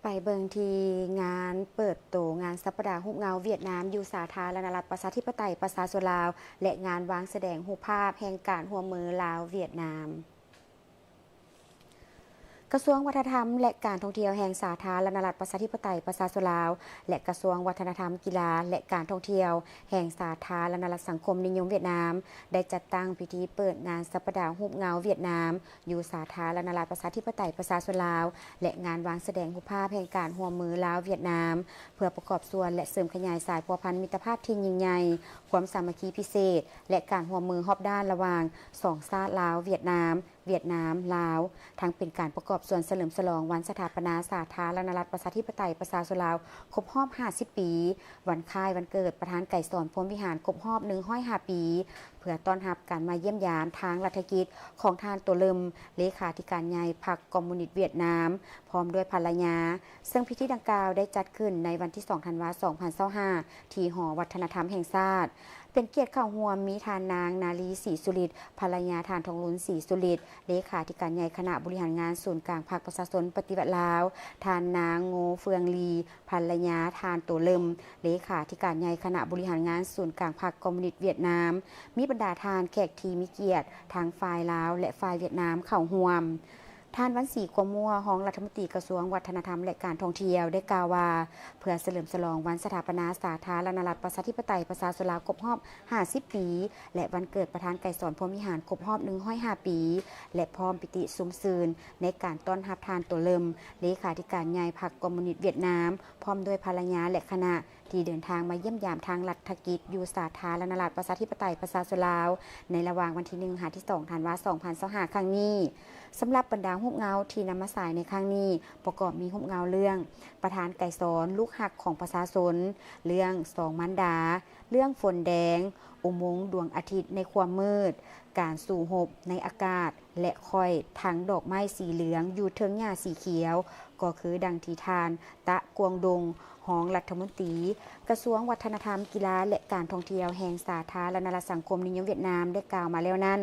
ไปเบิงทีงานเปิดโตงานสัปดาห์รูปเงาเวียดนามอยู่สาธารณรัฐประชาธิปไตยประชาชนลาวและงานวางแสดงรูปภาพแห่งการร่วมมือลาวเวียดนามกระทรวงวัฒนธรรมและการท่องเที่ยวแห่งสาธารณรัฐประชาธิปไตยประชาชนลาวและกระทรวงวัฒนธรรมกีฬาและการท่องเที่ยวแห่งสาธารณรัฐสังคมนิยมเวียดนามได้จัดตั้งพิธีเปิดงานสัปดาห์รูปเงาเวียดนามอยู่สาธารณรัฐประชาธิปไตยประชาชนลาวและงานวางแสดงรูปภาพแห่งการร่วมมือลาวเวียดนามเพื่อประกอบส่วนและเสริมขยายสายพัวพันธมิตรภาพที่ยิ่งใหญ่ความสามัคคีพิเศษและการร่วมมือรอบด้านระหว่างสองชาติลาวเวียดนามลาวทั้งเป็นการประกอบส่วนเฉลิมฉลองวันสถาปนาสาธารณรัฐประชาธิปไตยประชาชนลาวครบรอบ50 ปีวันคล้ายวันเกิดประธานไก่สอนพรหมวิหารครบรอบ105 ปีเพื่อต้อนรับการมาเยี่ยมยามทางรัฐกิจของท่านตัวเลิมเลขาธิการใหญ่พรรคคอมมิวนิสต์เวียดนามพร้อมด้วยภรรยาซึ่งพิธีดังกล่าวได้จัดขึ้นในวันที่2 ธันวาคม 2025ที่หอวัฒนธรรมแห่งชาติเป็นเกียรติเข้าร่วมมีทานนางนาลีศรีสุริตภรรยาทานทองลุ้นศรีสุริตเลขาธิการใหญ่คณะบริหารงานศูนย์กลางพรรคประชาชนปฏิวัติลาวทานนางโงเฟืองลีภรรยาทานตัวเลิมเลขาธิการใหญ่คณะบริหารงานศูนย์กลางพรรคคอมมิวนิสต์เวียดนามมีบรรดาทานแขกทีมีเกียรติทางฝ่ายลาวและฝ่ายเวียดนามเข้าร่วมท่านวันศรีกัวมัวรองรัฐมนตรีกระทรวงวัฒนธรรมและการท่องเที่ยวได้กล่าวว่าเพื่อเฉลิมฉลองวันสถาปนาสาธารณรัฐประชาธิปไตยประชาชนลาวครบรอบ50 ปีและวันเกิดประธานไก่สอนพรหมวิหารครบรอบ105 ปีและพร้อมปิติสุมซืนในการต้อนรับทานตัวเลิมเลขาธิการใหญ่พรรคคอมมิวนิสต์เวียดนามพร้อมด้วยภรรยาและคณะที่เดินทางมาเยี่ยมยามทางรัฐกิจอยู่สาธารณรัฐประชาธิปไตยประชาชนลาวในระหว่างวันที่1 ถึง 2 ธันวาคม 2025 ครั้งนี้สำหรับบรรดารูปเงาที่นำมาสายในครั้งนี้ประกอบมีรูปเงาเรื่องประธานไก่สอนลูกหักของประชาชนเรื่องสองมันดาเรื่องฝนแดงอุโมงค์ดวงอาทิตย์ในความมืดการสู่หบในอากาศและค่อยทั้งดอกไม้สีเหลืองอยู่เทิงหญ้าสีเขียวก็คือดังที่ทานตะกวงดงรองรัฐมนตรีกระทรวงวัฒนธรรมกีฬาและการท่องเที่ยวแห่งสาธารณรัฐสังคมนิยมเวียดนามได้กล่าวมาแล้วนั้น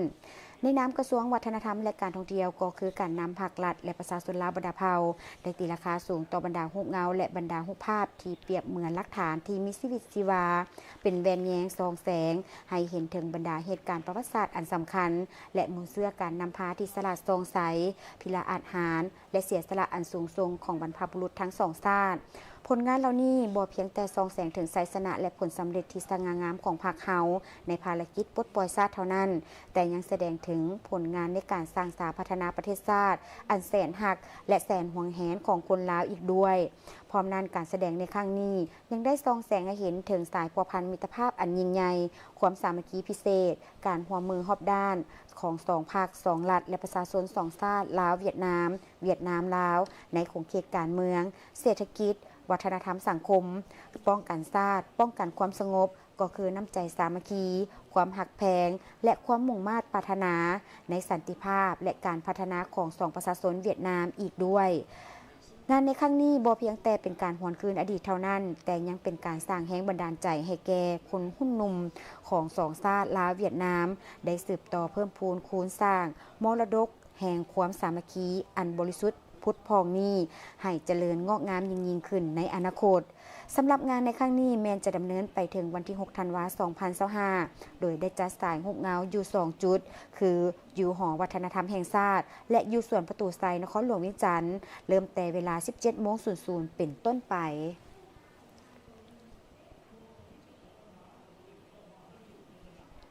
ในนามกระทรวงวัฒนธรรมและการท่องเที่ยวก็คือการนำภาครัฐและประชาชนลาวบรรดาเผ่าได้ตีราคาสูงต่อบรรดารูปเงาและบรรดารูปภาพที่เปรียบเหมือนหลักฐานที่มีชีวิตชีวาเป็นแวนแยงซองแสงให้เห็นถึงบรรดาเหตุการณ์ประวัติศาสตร์อันสำคัญและมูลเสื้อการนำพาที่สละทรงใสพิลาอาจหารและเสียสละอันสูงส่งของบรรพบุรุษทั้งสองชาติผลงานเหล่านี้บ่เพียงแต่ส่องแสงถึงไสยชนะและผลสำเร็จที่สง่างามของพรรคเฮาในภารกิจปลดปล่อยชาติเท่านั้นแต่ยังแสดงถึงผลงานในการสร้างสรรค์พัฒนาประเทศชาติอันแสนหักและแสนหวงแหนของคนลาวอีกด้วยพร้อมนั้นการแสดงในครั้งนี้ยังได้ส่องแสงให้เห็นถึงสายพัวพันมิตรภาพอันยิ่งใหญ่ความสามัคคีพิเศษการร่วมมือรอบด้านของสองภาคสองรัฐและประชาชนสองชาติลาวเวียดนามลาวในขงเขตการเมืองเศรษฐกิจวัฒนธรรมสังคมป้องกันชาติป้องกันความสงบก็คือน้ำใจสามัคคีความหักแพงและความมุ่งมา่ปรารถนาในสันติภาพและการพัฒนาของสองประชาชนเวียดนามอีกด้วยงานในครั้งนี้บ่เพียงแต่เป็นการหวนคืนอดีตเท่านั้นแต่ยังเป็นการสร้างแรงบันดาลใจให้แก่คนหุ่นหนุ่มของสองชาติลาวเวียดนามได้สืบต่อเพิ่มพูนคูณสร้างมรดกแห่งความสามัคคีอันบริสุทธิ์พุทธพองนี้ให้เจริญงอกงามยิ่งขึ้นในอนาคตสำหรับงานในครั้งนี้แมนจะดำเนินไปถึงวันที่6 ธันวาคม 2025โดยได้จัดสายรูปเงาอยู่2จุดคืออยู่หอวัฒนธรรมแห่งชาติและอยู่สวนประตูไซนครหลวงวิจันทร์เริ่มแต่เวลา 17:00 น. เป็นต้นไป